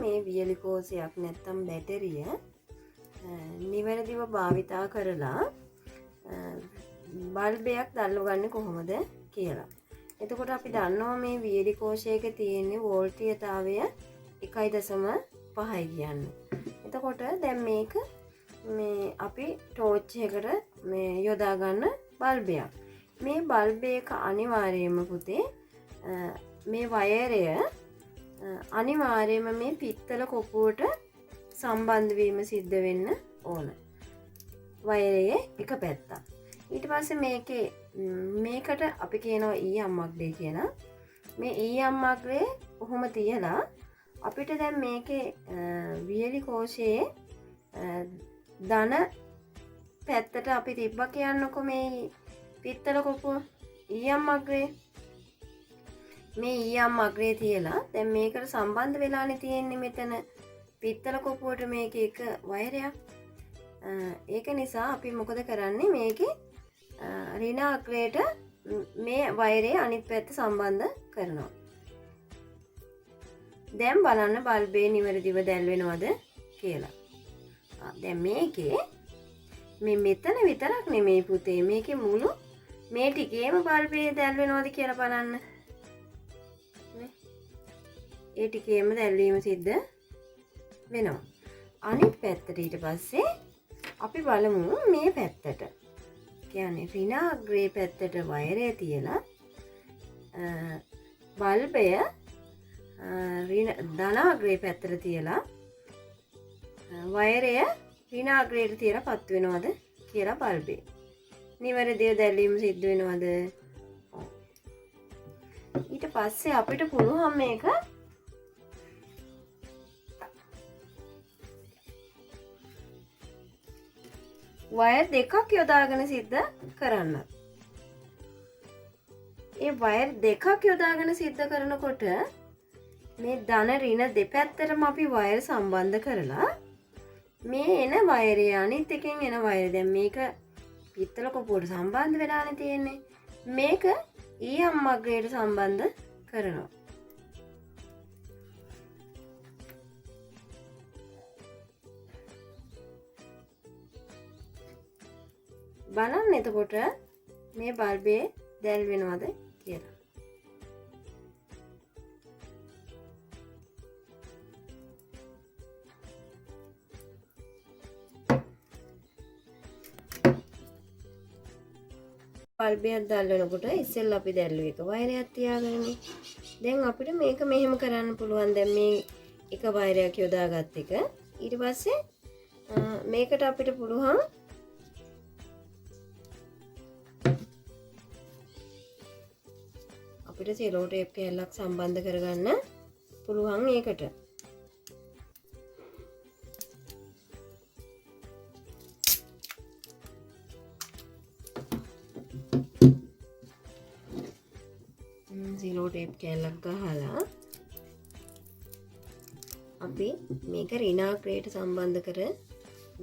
මේ වියලි කෝසයක් නැත්තම් බැටරිය නිවැරදිව භාවිතා කරලා බල්බයක් දැල්වගන්නේ කොහොමද කියලා. එතකොට අපි දන්නවා මේ වියලි කෝෂයක තියෙන්නේ වෝල්ටීයතාවය 1.5 කියන්නේ. එතකොට දැන් මේක මේ අපි ටෝච් එකකට මේ යොදා ගන්න බල්බයක්. මේ බල්බයක අනිවාර්යයෙන්ම පුතේ මේ වයරය අනිවාර්යයෙන්ම මේ පිත්තල කොපුවට සම්බන්ධ වීම සිද්ධ වෙන්න ඕන. වයරයේ එක පැත්තක්. ඊට පස්සේ මේකට අපි කියනවා ඊ අම්මග්‍රේ කියලා. මේ ඊ අම්මග්‍රේ කොහොම තියලා අපිට දැන් මේකේ වියලි කෝෂයේ ධන පැත්තට අපි තිබ්බා කියන්නකො මේ පිත්තල කොපුව ඊ අම්මග්‍රේ. මේ ඊ අම්මග්‍රේ තියලා දැන් මේකට සම්බන්ධ වෙලානේ තියෙන්නේ මෙතන පිත්තල කොපුවට මේක එක වයරයක්. ඒක නිසා අපි මොකද කරන්නේ මේකේ ඍණ අග්‍රයට මේ වයරේ අනිත් පැත්ත සම්බන්ධ කරනවා. දැන් බලන්න බල්බේ නිවැරදිව දැල් වෙනවද කියලා. දැන් මේකේ මේ මෙතන විතරක් නෙමෙයි පුතේ මේකේ මුළු මේ ටිකේම බල්බේ දැල් වෙනවද කියලා බලන්න. ඒ ටිකේම දැල්වීම සිද්ධ වෙනවා. අනිත් පැත්තට ඊට පස්සේ අපි බලමු මේ පැත්තට. කියන්නේ ඍණ අග්‍රේ පැත්තට වයරය තියලා බල්බය ධන අග්‍රේ පැත්තට තියලා වයරය ඍණ අග්‍රේට තියලා පත් වෙනවද කියලා බල්බේ. නිවැරදිව දැල්වීම සිද්ධ වෙනවද? ඊට පස්සේ අපිට පුළුවන් මේක වයර් දෙකක් යොදාගෙන සිද්ධ කරන්න. ඒ වයර් දෙකක් යොදාගෙන සිද්ධ කරනකොට මේ ධන ඍණ දෙපැත්තටම අපි වයර් සම්බන්ධ කරලා මේ එන වයරය අනිත් එකෙන් එන වයරය දැන් මේක පිත්තල කොපුවට සම්බන්ධ වෙලානේ තියෙන්නේ. මේක ඊ අම්මග්‍රේට සම්බන්ධ කරනවා. බලන්න එතකොට මේ බල්බේ දැල් වෙනවද කියලා. බල්බයක් දැල් වෙනකොට ඉස්සෙල්ලා අපි දැල්ලුව එක වයරයක් තියාගන්නේ. දැන් අපිට මේක මෙහෙම කරන්න පුළුවන්. දැන් මේ එක වයරයක් යොදාගත් එක. ඊට පස්සේ මේකට අපිට පුළුවන් අපිට සෙලෝ ටේප් කෑල්ලක් සම්බන්ධ කරගන්න පුළුවන් ඒකට. සෙලෝ ටේප් කෑල්ලක් ගහලා අපි මේක ඍණ අග්‍රේට සම්බන්ධ කර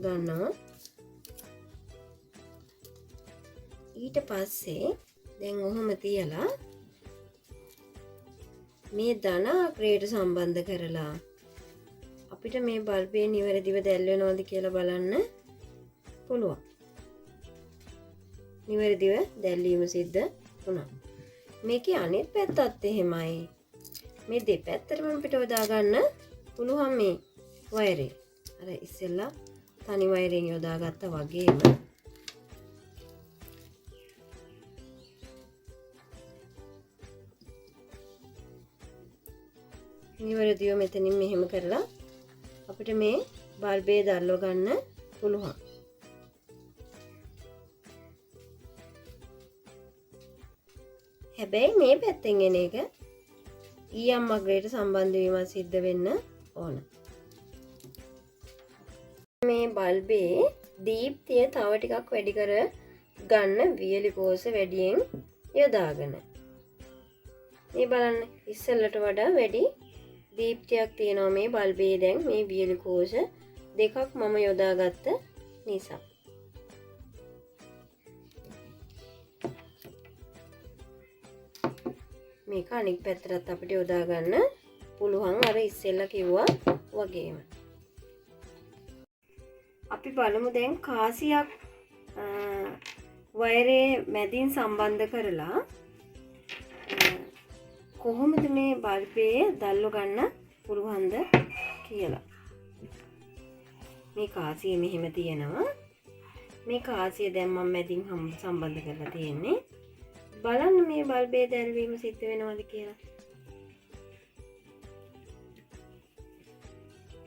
ගන්නවා. ඊට පස්සේ දැන් ඔහොම තියලා මේ ධන අග්‍රේට සම්බන්ධ කරලා අපිට මේ බල්බේ නිවැරදිව දැල් වෙනවද කියලා බලන්න පුළුවන්. නිවැරදිව දැල්වීම සිද්ධ වුණා. මේකේ අනිත් පැත්තත් එහෙමයි. මේ දෙපැත්තටම අපිට යොදා ගන්න පුළුවන් මේ වයරේ. අර ඉස්සෙල්ලා තනි වයරෙන් යොදාගත්තා වගේම නිවැරදිව මෙතනින් මෙහෙම කරලා අපිට මේ බල්බේ දැල්ව ගන්න පුළුවන්. හැබැයි මේ පැත්තෙන් එන එක ඊ අම්මග්‍රේට සම්බන්ධ වීම සිද්ධ වෙන්න ඕන. මේ බල්බේ දීප්තිය තව ටිකක් වැඩි කර ගන්න වියලි කෝෂ වැඩියෙන් යොදාගෙන. මේ බලන්න ඉස්සෙල්ලට වඩා වැඩි දීප්තියක් තියෙනවා මේ බල්බේ. දැන් මේ වියලි කෝෂ දෙකක් මම යොදාගත්ත නිසා. මේක අනික් පැත්තටත් අපිට යොදා ගන්න පුළුවන් අර ඉස්සෙල්ලා කිව්වා වගේම. අපි බලමු දැන් කාසියක් වයරේ මැදින් සම්බන්ධ කරලා කොහොමද මේ බල්බේ දැල්ව ගන්න පුළුවන්ද කියලා. මේ කාසිය මෙහෙම තියෙනවා. මේ කාසිය දැන් මම මැදින් සම්බන්ධ කරලා තියෙන්නේ. බලන්න මේ බල්බේ දැල්වීම සිද්ධ වෙනවද කියලා.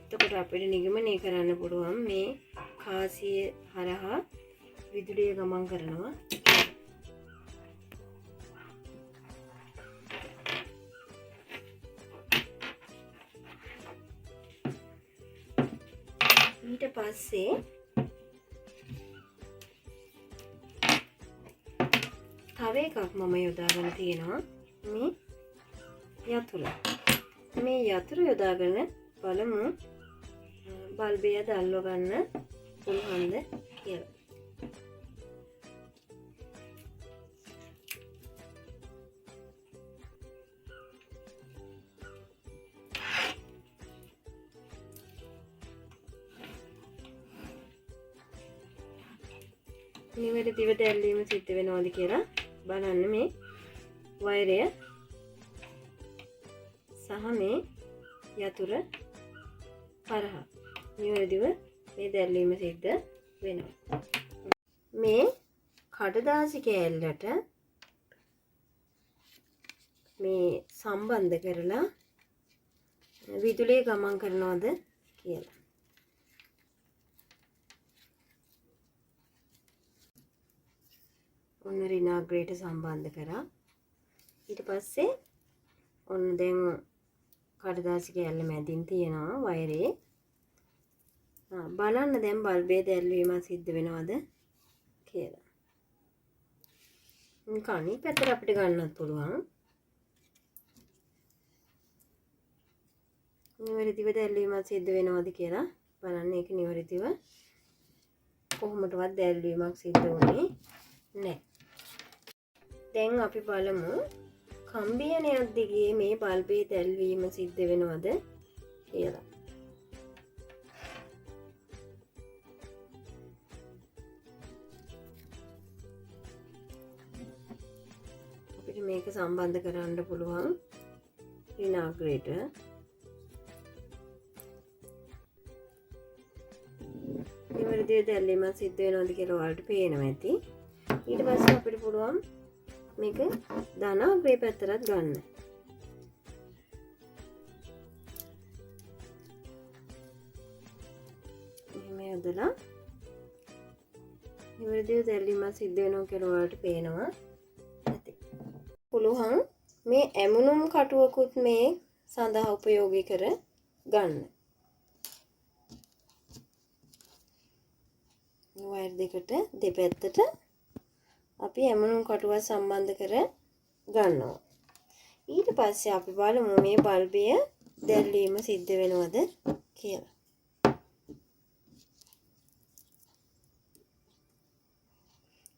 එතකොට අපිට නිගමනය කරන්න පුළුවන් මේ කාසිය හරහා විදුලිය ගමන් කරනවා. ඊට පස්සේ තව එකක් මම යොදාගෙන තියෙනවා මේ යතුර. මේ යතුර යොදාගෙන බලමු බල්බය දැල්ව ගන්න පුළුවන්ද කියලා. නිවැරදිව දැල්වීම සිද්ධ වෙනවද කියලා බලන්න මේ වයරය සහ මේ යතුර හරහා නිවැරදිව මේ දැල්වීම සිද්ධ වෙනවා. මේ කඩදාසි කෑල්ලට මේ සම්බන්ධ කරලා විදුලිය ගමන් කරනවද කියලා. ඔන්න රිනාග්‍රේට සම්බන්ධ කරා. ඊට පස්සේ ඔන්න දැන් කඩදාසි කෑල්ල මැදින් තියෙනවා වයරේ. බලන්න දැන් බල්බේ දැල්වීම සිද්ධ වෙනවද කියලා. කණි පැත්තට අපිට ගන්නත් පුළුවන්. නිවැරදිව දැල්වීම සිද්ධ වෙනවද කියලා බලන්න. ඒක නිවැරදිව කොහොමදවත් දැල්වීමක් සිද්ධ වුණේ නැහැ. දැන් අපි බලමු කම්බියනයක් දිගේ මේ බල්බේ දැල්වීම සිද්ධ වෙනවද කියලා. අපිට මේක සම්බන්ධ කරන්න පුළුවන් රිනාග්‍රේට. නිවැරදිව දැල්වීම සිද්ධ වෙනවද කියලා ඔයාලට පේනවා ඇති. ඊට පස්සේ අපිට පුළුවන් මේක ධනාග්‍රේ පැත්තට ගන්න. එහෙම යොදලා නිවැරදිව දැල්වීම සිද්ධ වෙනවා කියලා ඔයාලට පේනවා ඇති. පුළුවන් මේ ඇමුණුම් කටුවකුත් මේ සඳහා උපයෝගී කර ගන්න. වයර් දෙකට දෙපැත්තට අපි ඇමුණුම් කටුවක් සම්බන්ධ කර ගන්නවා. ඊට පස්සේ අපි බලමු මේ බල්බය දැල්වීම සිද්ධ වෙනවද කියලා.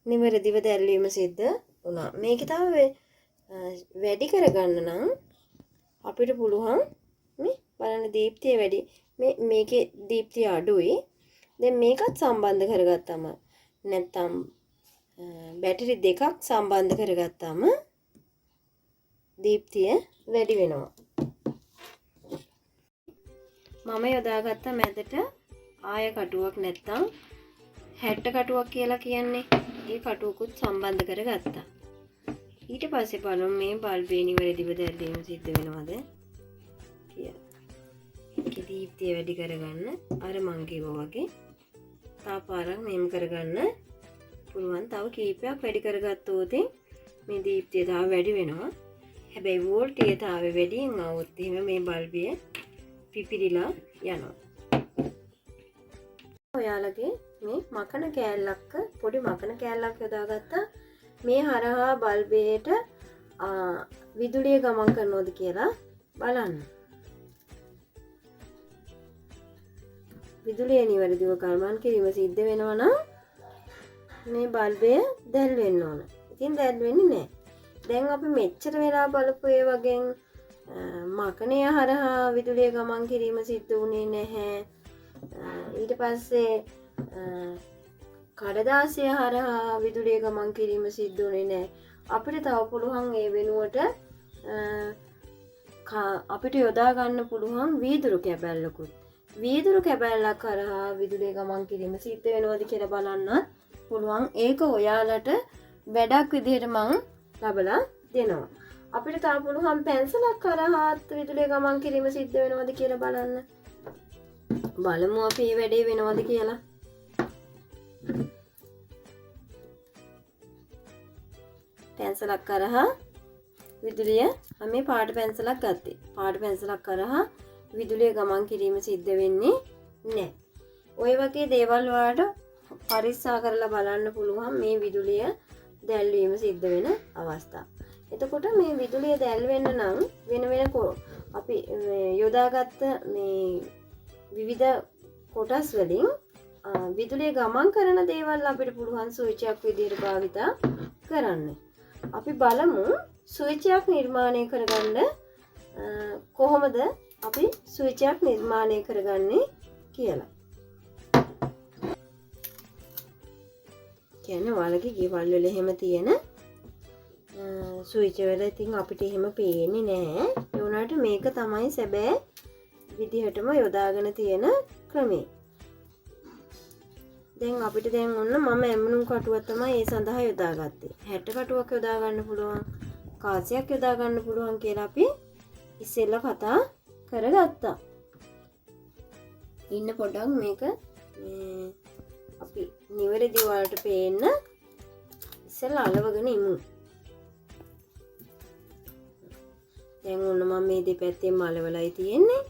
නිවැරදිව දැල්වීම සිද්ධ වුණා. මේක තව වැඩි කරගන්න නම් අපිට පුළුවන් මේ බලන්න දීප්තිය වැඩි. මේකේ දීප්තිය අඩුයි. දැන් මේකත් සම්බන්ධ කරගත්තම නැත්තම් බැටරි දෙකක් සම්බන්ධ කරගත්තාම දීප්තිය වැඩි වෙනවා. මම යොදාගත්ත මැදට ආය කටුවක් නැත්තම් 60 කටුවක් කියලා කියන්නේ. ඒ කටුවකුත් සම්බන්ධ කරගත්තා. ඊට පස්සේ බලමු මේ බල්බේ නිවැරදිව දැල්වීම සිද්ධ වෙනවද කියලා. ඒකේ දීප්තිය වැඩි කරගන්න අර මං කිව්වා වගේ තාපාරක් මෙහෙම කරගන්න පුළුවන්. තව කීපයක් වැඩි කරගත්තොත් මේ දීප්තිය තව වැඩි වෙනවා. හැබැයි වෝල්ටේජතාවය වැඩියෙන් આવොත් එහෙම මේ බල්බය පිපිරිලා යනවා. ඔයාලගේ මේ මකන කෑල්ලක් පොඩි මකන කෑල්ලක් යොදාගත්තා මේ හරහා බල්බයට විදුලිය ගමන් කරනවද කියලා බලන්න. විදුලිය නිවැරදිව ගමන් කිරීම සිද්ධ වෙනවා නම් මේ බල්බය දැල් වෙන්න ඕන. ඉතින් දැල් වෙන්නේ නැහැ. දැන් අපි මෙච්චර වෙලා බලපු ඒ වගේ මකණය හරහා විදුලිය ගමන් කිරීම සිද්ධ වුණේ නැහැ. ඊට පස්සේ කඩදාසිය හරහා විදුලිය ගමන් කිරීම සිද්ධ වුණේ නැහැ. අපිට තව පුළුවන් ඒ වෙනුවට අපිට යොදා ගන්න පුළුවන් වීදුරු කැබැල්ලකුත්. වීදුරු කැබැල්ලක් කරහා විදුලිය ගමන් කිරීම සිද්ධ වෙනවද කියලා බලන්නත් පුළුවන්. ඒක ඔයාලට වැඩක් විදිහට මං ලබලා දෙනවා. අපිට තව පුළුවන් පැන්සලක් කරහාත් විදුලිය ගමන් කිරීම සිද්ධ වෙනවද කියලා බලන්න. බලමු අපි මේ වැඩේ වෙනවද කියලා. පැන්සලක් කරහා විදුලිය මේ පාට පැන්සලක් ගත්තේ. පාට පැන්සලක් කරහා විදුලිය ගමන් කිරීම සිද්ධ වෙන්නේ නැහැ. ওই වගේ දේවල් වලට පරික්ෂා කරලා බලන්න පුළුවන් මේ විදුලිය දැල්වීම සිද්ධ වෙන අවස්ථා. එතකොට මේ විදුලිය දැල් වෙන්න නම් වෙන අපි යොදාගත්ත මේ විවිධ කොටස් වලින් විදුලිය ගමන් කරන දේවල් අපිට පුළුවන් ස්විච් එකක් විදිහට භාවිතා කරන්න. අපි බලමු ස්විච් එකක් නිර්මාණය කරගන්න කොහොමද අපි ස්විච් එකක් නිර්මාණය කරගන්නේ කියලා. කියන්නේ ඔයාලගේ ගෙවල් වල එහෙම තියෙන ස්විච් වල ඉතින් අපිට එහෙම පේන්නේ නැහැ. ඒ වුණාට මේක තමයි සැබෑ විදිහටම යොදාගෙන තියෙන ක්‍රමය. දැන් අපිට දැන් ඔන්න මම ඇමුණුම් කටුවක් තමයි ඒ සඳහා යොදාගත්තේ. 60 කටුවක් යොදා ගන්න පුළුවන්, කාසියක් යොදා ගන්න පුළුවන් කියලා අපි ඉස්සෙල්ලා කතා කරගත්තා. ඉන්න පොඩක් මේක අපි නිවැරදි වලට පේන්න ඉස්සෙල්ලා අලවගෙන ඉමු. දැන් ඔන්න මම මේ දෙපැත්තෙන්ම අලවලයි තියෙන්නේ.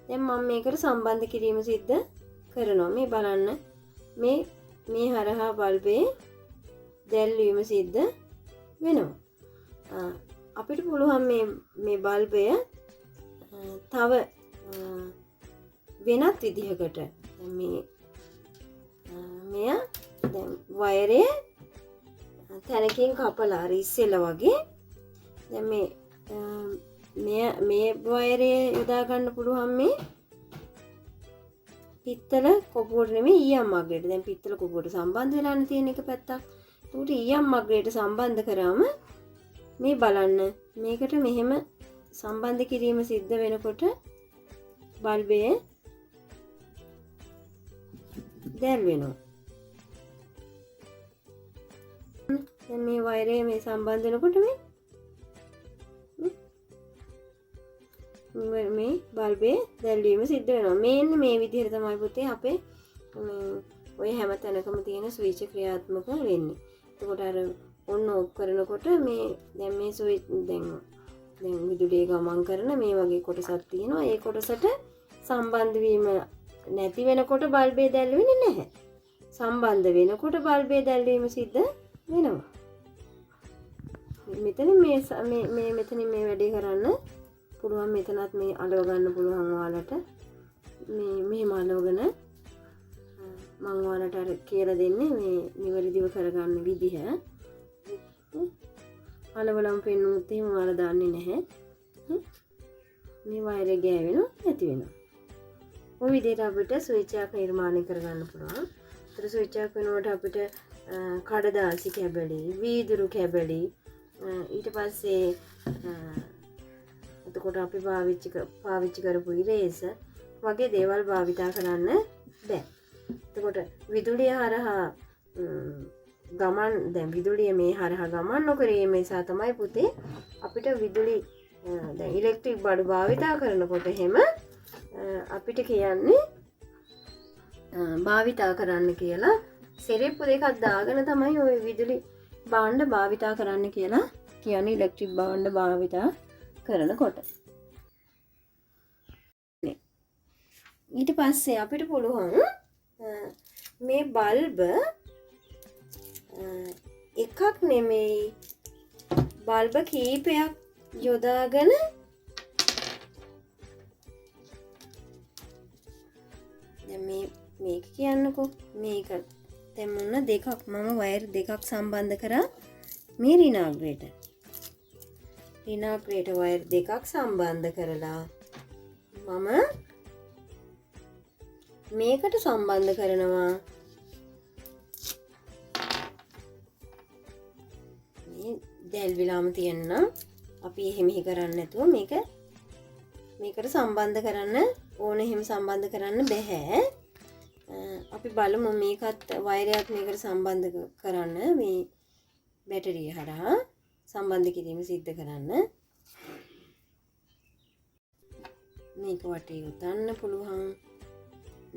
දැන් මම මේකට සම්බන්ධ කිරීම සිද්ධ කරනවා. මේ බලන්න මේ හරහා බල්බේ දැල්වීම සිද්ධ වෙනවා. අපිට පුළුවන් මේ බල්බය තව වෙනත් විදිහකට මෙය දැන් වයරේ තැනකින් කපලා ඉස්සෙල්ලා වගේ දැන් මේ වයරේ යොදා ගන්න පුළුවන් මේ පිත්තල කොපුවට නෙමෙයි ඊයම් මග්ගයට. දැන් පිත්තල කොපුවට සම්බන්ධ වෙලානේ තියෙන එක පැත්තක්. ඒකට ඊයම් මග්ගයට සම්බන්ධ කරාම මේ බලන්න මේකට මෙහෙම සම්බන්ධ කිරීම සිද්ධ වෙනකොට බල්බය දැල් වෙනවා. දැන් මේ වයරේ මේ සම්බන්ධ වෙනකොට මේ බල්බේ දැල්වීම සිද්ධ වෙනවා. මෙන්න මේ විදිහට තමයි පුතේ අපේ ඔය හැම තැනකම තියෙන ස්විච් ක්‍රියාත්මක වෙන්නේ. එතකොට අර ඔන්න ඔෆ් කරනකොට මේ දැන් මේ ස්විච් දැන් විදුලිය ගමන් කරන මේ වගේ කොටසක් තියෙනවා. ඒ කොටසට සම්බන්ධ වීම නැති වෙනකොට බල්බේ දැල්වෙන්නේ නැහැ. සම්බන්ධ වෙනකොට බල්බේ දැල්වීම සිද්ධ වෙනවා. මෙතනින් මේ වැඩේ කරන්න පුළුවන්. මෙතනත් මේ අලව ගන්න පුළුවන් ඔයාලට. මෙහෙම අලවගෙන මම ඔයාලට අර කියලා දෙන්නේ මේ නිවැරදිව කරගන්න විදිහ. අලවලම් පෙන්නුත් එහෙම ඔයාලා දන්නේ නැහැ. මේ වයරේ ගෑවෙනවා නැති වෙනවා. ඔය විදිහට අපිට ස්විච් එකක් නිර්මාණය කරගන්න පුළුවන්. ඒතර ස්විච් එකක් වෙනුවට අපිට කඩදාසි කැබලි, වීදුරු කැබලි, ඊට පස්සේ එතකොට අපි පාවිච්චි කරපු ඉරේස වගේ දේවල් භාවිතා කරන්න බෑ. එතකොට විදුලිය හරහා ගමන් දැන් විදුලිය මේ හරහා ගමන් නොකිරීම නිසා තමයි පුතේ අපිට විදුලි දැන් ඉලෙක්ට්‍රික් බඩු භාවිතා කරනකොට එහෙම අපිට කියන්නේ භාවිතා කරන්න කියලා සෙරෙප්පු දෙකක් දාගෙන තමයි ওই විදුලි භාණ්ඩ භාවිතා කරන්න කියලා කියන්නේ ඉලෙක්ට්‍රික් භාණ්ඩ භාවිතා කරනකොට. ඊට පස්සේ අපිට පුළුවන් මේ බල්බ එකක් නෙමෙයි බල්බ කීපයක් යොදාගෙන දැන් මේක කියන්නකෝ මේක දැන් මොන දෙකක් මම වයර් දෙකක් සම්බන්ධ කරා මේ ඍණාග්‍රයට. රිනාග්‍රේට වයර් දෙකක් සම්බන්ධ කරලා මම මේකට සම්බන්ධ කරනවා. මේ දැල් විලාම තියෙන්න අපි එහෙම කරන්නේ නැතුව මේකට සම්බන්ධ කරන්න ඕන. එහෙම සම්බන්ධ කරන්න බෑ. අපි බලමු මේකත් වයරයක් මේකට සම්බන්ධ කරන්න මේ බැටරිය හරහා සම්බන්ධ කිරීම සිද්ධ කරන්න. මේක වටේ උතන්න පුළුවන්.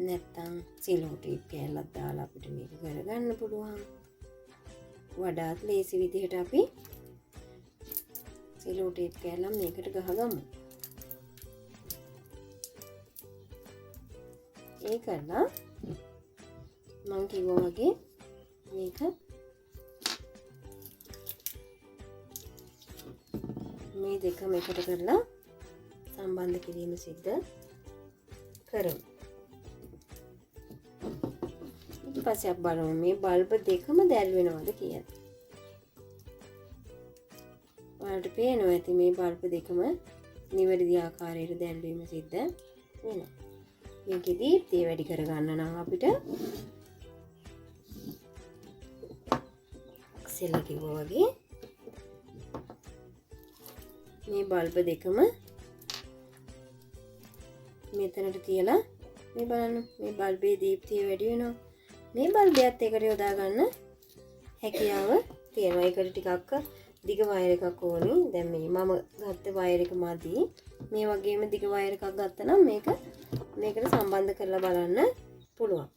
නැත්තම් සිලෝ ටේප් කෑල්ලක් දාලා අපිට මේක කරගන්න පුළුවන්. වඩාත් ලේසි විදිහට අපි සිලෝ ටේප් කෑල්ලක් මේකට ගහගමු. ඒ කරලා මං කිව්වා වගේ මේක මේ දෙකම එකට කරලා සම්බන්ධ කිරීම සිද්ධ කරමු. ඊට පස්සේ අපි බලමු මේ බල්බ් දෙකම දැල් වෙනවද කියලා. ඔයාලට පේනවා ඇති මේ බල්බ් දෙකම නිවැරදි ආකාරයට දැල්වීම සිද්ධ වෙනවා. මේකෙදී තේ වැඩි කරගන්න නම් අපිට ඉස්සෙල්ලා කිව්වා වගේ මේ බල්බ් දෙකම මෙතනට තියලා මේ බලන්න මේ බල්බේ දීප්තිය වැඩි වෙනවා. මේ බල්බයත් එකට යොදා ගන්න හැකියාව තියෙනවා. ඒකට ටිකක් දිග වයර් එකක් ඕනේ. දැන් මේ මම ගත්ත වයර් එක මදි. මේ වගේම දිග වයර් එකක් ගත්තා නම් මේකට සම්බන්ධ කරලා බලන්න පුළුවන්.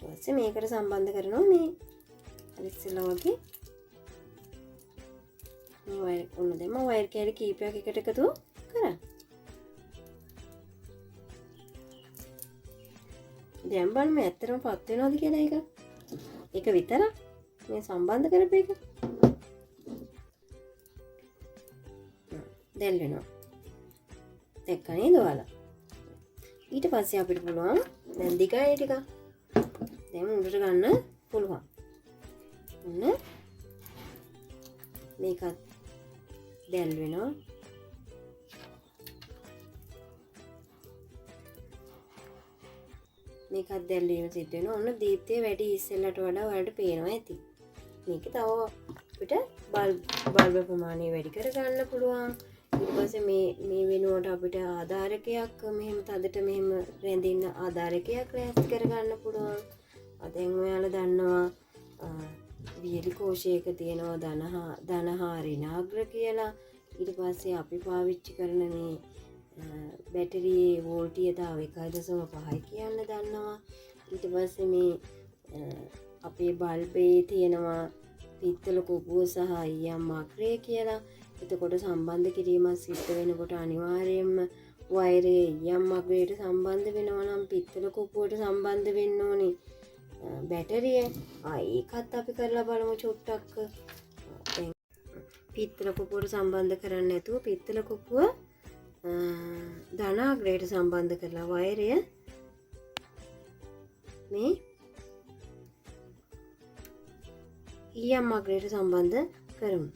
ඊට පස්සේ මේකට සම්බන්ධ කරනවා මේ ඉස්සෙල්ලා වගේ මේ වයර් ඔන්න දැන් මම වයර් කෑලි කීපයක් එකට එකතු කරා. දැන් බලන්න ඇත්තටම පත් වෙනවද කියලා ඒක. ඒක විතරක් මේ සම්බන්ධ කරපු එක. දැන් වෙනවා. දැක්ක නේද ඔයාලා? ඊට පස්සේ අපිට පුළුවන් දැන් දිගයි ටික දැන් උඩට ගන්න පුළුවන්. ඔන්න මේකත් දැල් වෙනවා. මේකත් දැල්වීම සිද්ධ වෙනවා. ඔන්න දීප්තිය වැඩි ඉස්සෙල්ලට වඩා ඔයාලට පේනවා ඇති. මේක තව අපිට බල්බ ප්‍රමාණය වැඩි කර ගන්න පුළුවන්. ඊට පස්සේ මේ වෙනුවට අපිට ආධාරකයක් මෙහෙම තදට මෙහෙම රැඳින්න ආධාරකයක් ලෑස්ති කර ගන්න පුළුවන්. දැන් ඔයාලා දන්නවා වියලි කෝෂයක තියෙනවා ධනහා ඍණාග්‍ර කියලා. ඊට පස්සේ අපි පාවිච්චි කරන මේ බැටරියේ වෝල්ටීයතාව 1.5යි කියන්න දන්නවා. ඊට පස්සේ මේ අපේ බල්බේ තියෙනවා පිත්තල කුපුව සහ ඊයම් අග්‍රය කියලා. එතකොට සම්බන්ධ කිරීමක් සිද්ධ වෙනකොට අනිවාර්යයෙන්ම වයරේ ඊයම් අග්‍රයට සම්බන්ධ වෙනවා නම් පිත්තල කුපුවට සම්බන්ධ වෙන්න ඕනේ බැටරිය. ඒකත් අපි කරලා බලමු චුට්ටක්. දැන් පිත්තල කුපුවට සම්බන්ධ කරන්නේ නැතුව පිත්තල කුපුව ධනාග්‍රයට සම්බන්ධ කරලා වයරය මේ ඊයම් අග්‍රයට සම්බන්ධ කරමු.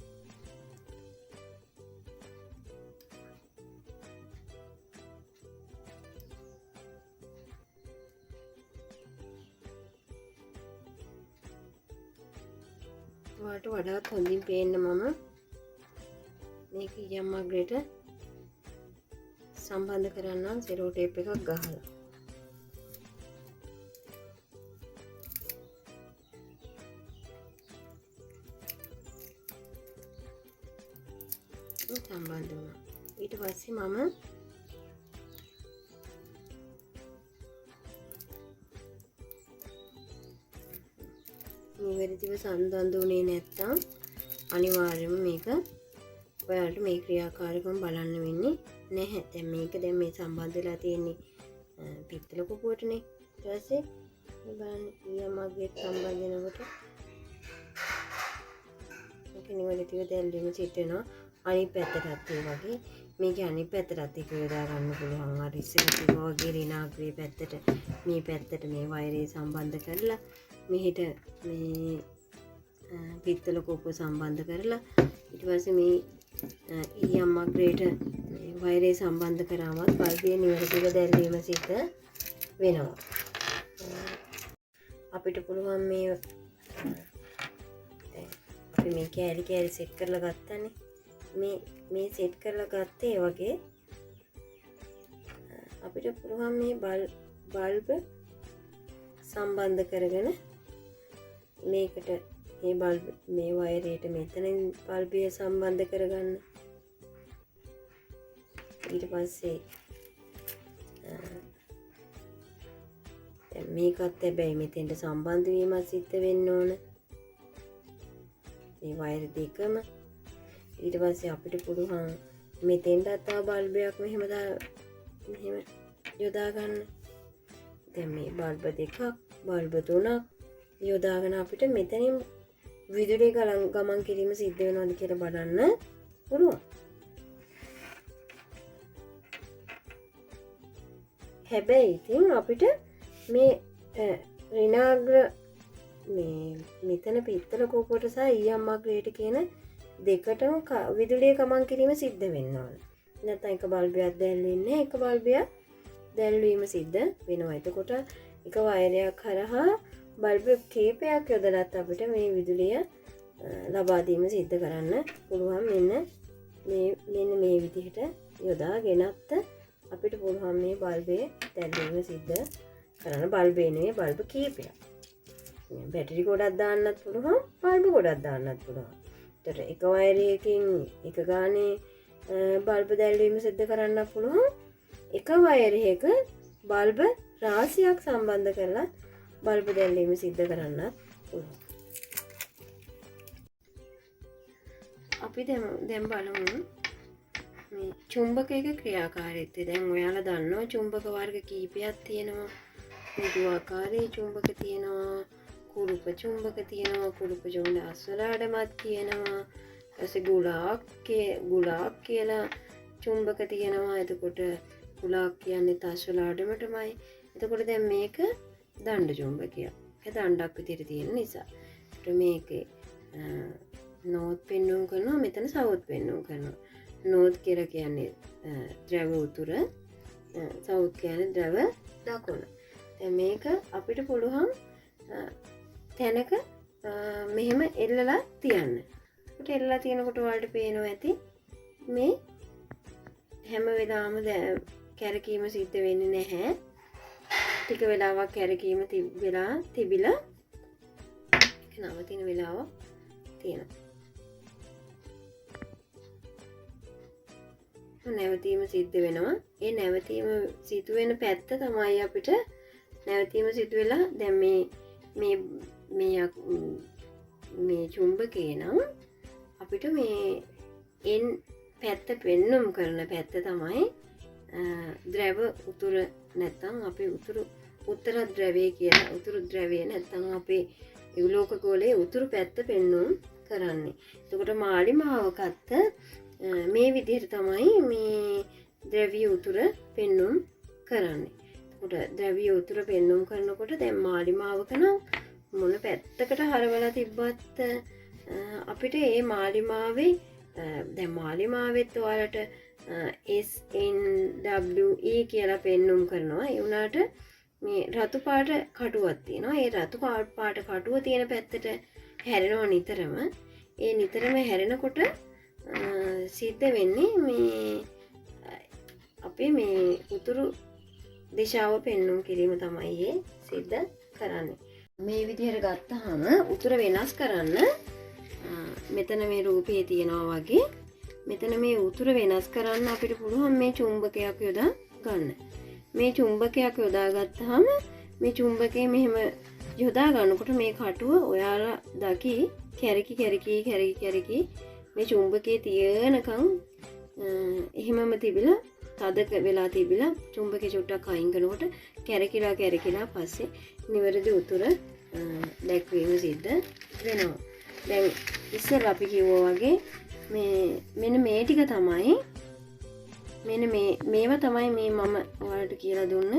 ඔයාලට වඩාත් හොඳින් පේන්න මම මේක ඊයම් අග්‍රයට සම්බන්ධ කරන්නම් සෙලෝ ටේප් එකක් ගහලා. සම්බන්ධ වුණා. ඊට පස්සේ මම නිවැරදිව සම්බන්ධුනේ නැත්තම් අනිවාර්යයෙන්ම මේක ඔයාලට මේ ක්‍රියාකාරීකම බලන්න වෙන්නේ නැහැ. දැන් මේ සම්බන්ධ වෙලා තියෙන්නේ පිත්තල කුපුවටනේ. ඊට පස්සේ මේ බලන්න ඊයම් අග්‍රයට සම්බන්ධ වෙනකොට මේක නිවැරදිව දැල්වීම සිද්ධ වෙනවා. අනිත් පැත්තටත් ඒ වගේ මේකේ අනිත් පැත්තටත් ඒක යොදා ගන්න පුළුවන්. අර ඉස්සෙල්ලා කිව්වා වගේ ඍණාග්‍රේ පැත්තට මේ පැත්තට මේ වයරේ සම්බන්ධ කරලා මෙහෙට මේ පිත්තල කෝපුව සම්බන්ධ කරලා ඊට පස්සේ මේ EM මග්‍රේට වයරේ සම්බන්ධ කරාමත් බල්බය නිවැරදිව දැල්වීම සිද්ධ වෙනවා. අපිට පුළුවන් මේ අපි මේ කෑලි කෑලි සෙට් කරලා ගත්තනේ. මේ සෙට් කරලා ගත්තේ වගේ අපිට පුළුවන් මේ බල්බ සම්බන්ධ කරගෙන මේකට මේ බල්බ මේ වයරයට මෙතනින් බල්බය සම්බන්ධ කරගන්න. ඊට පස්සේ මේකත් හැබැයි මෙතෙන්ට සම්බන්ධ වීමත් සිද්ධ වෙන්න ඕන. මේ වයර් දෙකම. ඊට පස්සේ අපිට පුළුවන් මෙතෙන්ටත් ආ බල්බයක් මෙහෙම යොදා ගන්න. දැන් මේ බල්බ දෙකක් බල්බ තුනක් යොදාගෙන අපිට මෙතනින් විදුලිය ගමන් කිරීම සිද්ධ වෙනවද කියලා බලන්න පුළුවන්. හැබැයි ඉතින් අපිට මේ ඍණාග්‍ර මේ මෙතන පිත්තල කෝපුවට සහ EM මග්‍රේට කියන දෙකටම විදුලිය ගමන් කිරීම සිද්ධ වෙන්න ඕන. නැත්නම් එක බල්බයක් දැල්වෙන්නේ එක බල්බයක් දැල්වීම සිද්ධ වෙනවා. එතකොට එක වයරයක් හරහා බල්බ කීපයක් යොදලත් අපිට මේ විදුලිය ලබා දීම සිද්ධ කරන්න පුළුවන්. මෙන්න මේ විදිහට යොදාගෙනත් අපිට පුළුවන් මේ බල්බේ දැල්වීම සිද්ධ කරන්න. බල්බේ නෙවෙයි බල්බ කීපයක්. බැටරි ගොඩක් දාන්නත් පුළුවන්, බල්බ ගොඩක් දාන්නත් පුළුවන්. ඒතර එක වයරයකින් එක ගානේ බල්බ දැල්වීම සිද්ධ කරන්න පුළුවන්. එක වයරයක බල්බ රාශියක් සම්බන්ධ කරලා බල්බ දැල්වීම සිද්ධ කරන්න පුළුවන්. අපි දැන් බලමු මේ චුම්බකයක ක්‍රියාකාරීත්වය. දැන් ඔයාලා දන්නවා චුම්බක වර්ග කීපයක් තියෙනවා. මෘදුආකාරී චුම්බක තියෙනවා, කුරුප චුම්බක තියෙනවා, කුරුප චුම්බක අස්වලාඩමත් තියෙනවා. ඊපස්සේ ගුලාක් කියලා චුම්බක තියෙනවා. එතකොට ගුලාක් කියන්නේ අස්වලාඩමටමයි. එතකොට දැන් මේක දණ්ඩ චුම්බකයක්. ඒක දණ්ඩක් විදිහට තියෙන නිසා. මේකේ නෝත් පෙන්වුම් කරනවා, මෙතන සවුත් පෙන්වුම් කරනවා. නෝත් කියලා කියන්නේ ද්‍රව උතුර, සවුත් කියන්නේ ද්‍රව දකුණ. දැන් මේක අපිට පුළුවන් තැනක මෙහෙම එල්ලලා තියන්න. ඒක එල්ලලා තියනකොට ඔයාලට පේනවා ඇති මේ හැම වෙලාවම කැරකීම සිද්ධ වෙන්නේ නැහැ. ටික වෙලාවක් කැරකීම තිබිලා නවතින වෙලාවක් තියෙනවා. නැවතීම සිද්ධ වෙනවා. ඒ නැවතීම සිදු වෙන පැත්ත තමයි අපිට නැවතීම සිදු වෙලා දැන් මේ චුම්බකේ නම් අපිට මේ එන් පැත්ත පෙන්වුම් කරන පැත්ත තමයි ද්‍රව උතුර නැත්නම් අපි උත්තර ද්‍රවය කියලා. උතුරු ද්‍රවය නැත්නම් අපේ යුලෝක ගෝලයේ උතුරු පැත්ත පෙන්වුම් කරන්නේ. එතකොට මාලිමාවකත් මේ විදිහට තමයි මේ ද්‍රව්‍ය උතුර පෙන්වුම් කරන්නේ. එතකොට ද්‍රව්‍ය උතුර පෙන්වුම් කරනකොට දැන් මාලිමාවක නම් මොන පැත්තකට හරවලා තිබ්බත් අපිට මේ මාලිමාවේ දැන් මාලිමාවෙත් ඔයාලට SNWE කියලා පෙන්වුම් කරනවා. ඒ වුණාට මේ රතු පාට කටුවක් තියෙනවා. ඒ රතු පාට කටුව තියෙන පැත්තට හැරෙනවා නිතරම. ඒ නිතරම හැරෙනකොට සිද්ධ වෙන්නේ මේ අපේ මේ උතුරු දිශාව පෙන්වුම් කිරීම තමයි සිද්ධ කරන්නේ. මේ විදිහට ගත්තාම උතුර වෙනස් කරන්න මෙතන මේ රූපේ තියෙනවා වගේ මෙතන මේ උතුර වෙනස් කරන්න අපිට පුළුවන් මේ චුම්බකයක් යොදා ගන්න. මේ චුම්බකයක් යොදා ගත්තාම මේ චුම්බකේ මෙහෙම යොදා ගන්නකොට මේ කටුව ඔයාලා දකි කැරකි මේ චුම්බකයේ තියෙනකන් එහෙමම තිබිලා තද වෙලා තිබිලා චුම්බකේ චුට්ටක් අයින් කරනකොට කැරකිලා පස්සේ නිවැරදි උතුර දැක්වීම සිද්ධ වෙනවා. දැන් ඉස්සෙල්ලා අපි කිව්වා වගේ මෙන්න මේ ටික තමයි මේවා තමයි මේ මම ඔයාලට කියලා දුන්න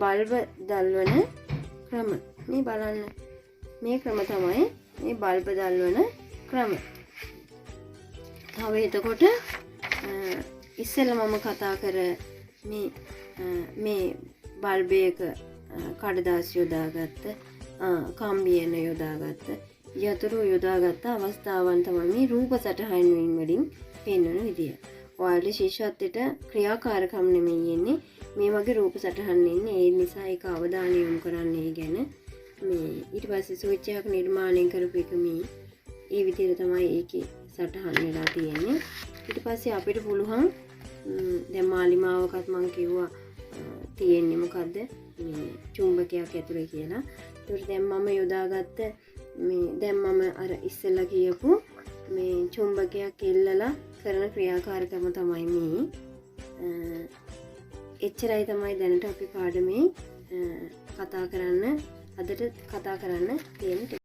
බල්බ දල්වන ක්‍රම. මේ බලන්න මේ ක්‍රම තමයි මේ බල්බ දල්වන ක්‍රම. තව එතකොට ඉස්සෙල්ලා මම කතා කර මේ බල්බයක කඩදාසි යොදාගත්ත, කම්බියන යොදාගත්ත, යතුරු යොදාගත්ත අවස්ථාවන් තමයි මේ රූප සටහන් වලින් පෙන්වන විදිය. ඔයාලට ශිෂ්‍යත්වයට ක්‍රියාකාරකම් නෙමෙයි එන්නේ, මේ වගේ රූප සටහන් එන්නේ. ඒ නිසා ඒක අවධානය යොමු කරන්න ඒ ගැන. මේ ඊට පස්සේ ස්විච් එකක් නිර්මාණය කරපු එක මේ ඒ විදිහට තමයි ඒකේ සටහන් වෙලා තියෙන්නේ. ඊට පස්සේ අපිට පුළුවන් දැන් මාලිමාවකත් මම කිව්වා තියෙන්නේ මොකද්ද මේ චුම්බකයක් ඇතුලේ කියලා. ඒකට දැන් මම යොදාගත්ත මේ දැන් මම අර ඉස්සෙල්ලා කියපු මේ චුම්බකයක් එල්ලලා කරන ක්‍රියාකාරකම තමයි මේ. එච්චරයි තමයි දැනට අපි පාඩමේ කතා කරන්න අදට කතා කරන්න තියෙන